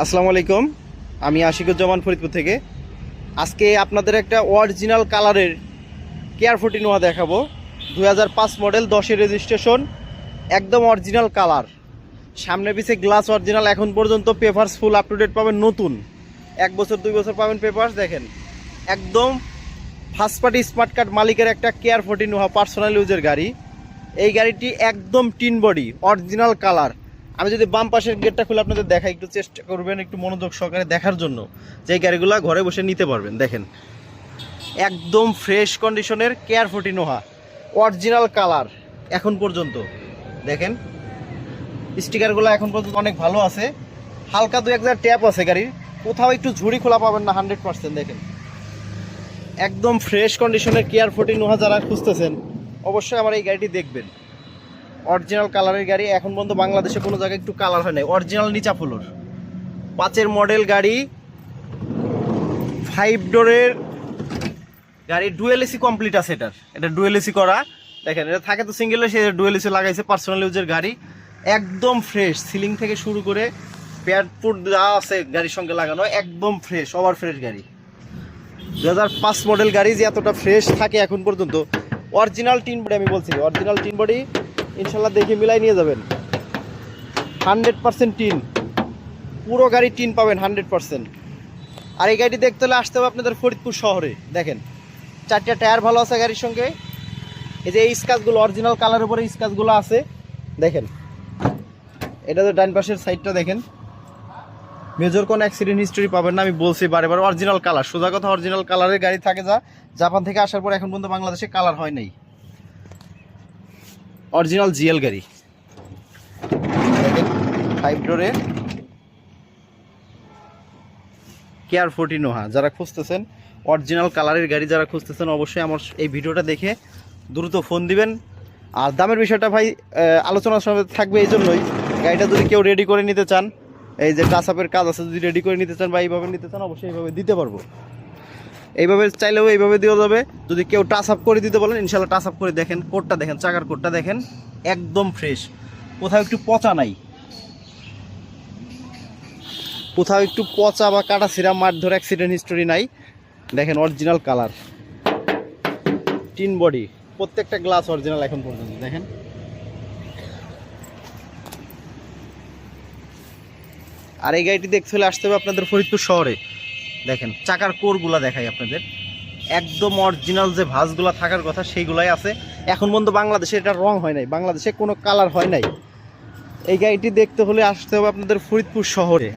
আসসালামু আলাইকুম। আমি আশিকুজ্জামান ফরিদপুর থেকে। আজকে আপনাদের একটা অরিজিনাল কালারের কেয়ার 14 নোয়া দেখাবো। 2005 মডেল, 10-এর রেজিস্ট্রেশন, একদম অরিজিনাল কালার। সামনে পিছে গ্লাস অরিজিনাল, এখন পর্যন্ত papers full up to date পাবেন, নতুন 1 বছর 2 বছর পাবেন পেপারস। দেখেন একদম ফার্স্ট পার্টি স্মার্ট কার্ড মালিকের একটা কেয়ার 14 নোয়া পার্সোনাল ইউজের গাড়ি। এই গাড়িটি একদম টিন বডি, অরিজিনাল কালার। আমি যদি বাম পাশের গেটটা খুলে আপনাদের দেখাই, একটু চেষ্টা করবেন একটু মনোযোগ সহকারে দেখার জন্য, যে গাড়িগুলো ঘরে বসে নিতে পারবেন। দেখেন একদম ফ্রেশ কন্ডিশনের কেয়ার 14 নোহা, অরিজিনাল কালার এখন পর্যন্ত। দেখেন স্টিকারগুলো এখন পর্যন্ত অনেক ভালো আছে, হালকা 2-1 ট্যাপ আছে গাড়ির, কোথাও একটু ঝুড়ি খোলা পাবেন না, 100%। দেখেন একদম ফ্রেশ কন্ডিশনের কেয়ার 14 নোহা যারা খুঁজতেছেন অবশ্যই আমার এই গাড়িটি দেখবেন। অরিজিনাল কালারের গাড়ি, এখন পর্যন্ত বাংলাদেশে কোনো জায়গায় একটু কালার হয় নাই। অরিজিনাল নিচা ফ্লোর, 5-এর মডেল গাড়ি, 5 ডোরের গাড়ি, ডুয়েল এসি কমপ্লিট আছে। এটা ডুয়েল এসি করা। দেখেন এটা থাকে তো সিঙ্গেল এসি, ডুয়েল এসি লাগাইছে, পার্সোনাল ইউজের গাড়ি, একদম ফ্রেশ। সিলিং থেকে শুরু করে প্যাডপুট যা আছে গাড়ির সঙ্গে লাগানো, একদম ফ্রেশ, ওভার ফ্রেশ গাড়ি। 2005 মডেল গাড়ি যে এতটা ফ্রেশ থাকে এখন পর্যন্ত। অরিজিনাল টিন বডি, আমি বলছি অরিজিনাল টিন বডি, ইনশাল্লাহ দেখে মিলাই নিয়ে যাবেন। 100% টিন, পুরো গাড়ি টিন পাবেন 100%। আর এই গাড়িটি দেখতে হলে আসতে হবে আপনাদের ফরিদপুর শহরে। দেখেন 4টা টায়ার ভালো আছে গাড়ির সঙ্গে। এই যে এই স্কাচগুলো অরিজিনাল কালারের উপরে স্কাচগুলো আছে, দেখেন এটা তো ডান পাশের সাইডটা দেখেন, মেজর কোনো অ্যাক্সিডেন্ট হিস্ট্রি পাবেন না। আমি বলছি বারে বারে অরিজিনাল কালার, সোজা কথা অরিজিনাল কালারের গাড়ি থাকে যা জাপান থেকে আসার পর এখন পর্যন্ত বাংলাদেশে কালার হয় নাই। অরিজিনাল জিএল গাড়ি, দেখেন 5 ডোরে কেয়ার 14 নোহা যারা খুঁজতেছেন, অরিজিনাল কালারের গাড়ি যারা খুঁজতেছেন, অবশ্যই আমার এই ভিডিওটা দেখে দ্রুত ফোন দিবেন। আর দামের বিষয়টা ভাই আলোচনার সময় থাকবে, এই জন্যই গাড়িটা যদি কেউ রেডি করে নিতে চান, এই যে টাচ আপের কাজ আছে, যদি রেডি করে নিতে চান বা এইভাবে নিতে চান, অবশ্যই এইভাবে দিতে পারবো। এইভাবে চাইলেও এইভাবে দেওয়া যাবে। যদি কেউ টাচ আপ করে দিতে বলেন, ইনশাল্লাহ টাচ আপ করে। দেখেন কোটটা দেখেন, চাকার কোটটা দেখেন, একদম ফ্রেশ, কোথাও একটু পচা নাই, কোথাও একটু পচা বা কাটা ছিঁড়া মারধর অ্যাক্সিডেন্ট হিস্টোরি নাই। দেখেন অরিজিনাল কালার, টিন বডি, প্রত্যেকটা গ্লাস অরিজিনাল এখন পর্যন্ত। দেখেন আর এই গাড়িটি দেখতে হলে আসতে হবে আপনাদের ফরিদপুর শহরে। দেখেন চাকার কোরগুলা দেখাই আপনাদের, একদম অরিজিনাল যে ভাঁজগুলা থাকার কথা সেইগুলাই আছে। এখন পর্যন্ত বাংলাদেশে এটা রং হয় নাই, বাংলাদেশে কোনো কালার হয় নাই। এই গাড়িটি দেখতে হলে আসতে হবে আপনাদের ফরিদপুর শহরে।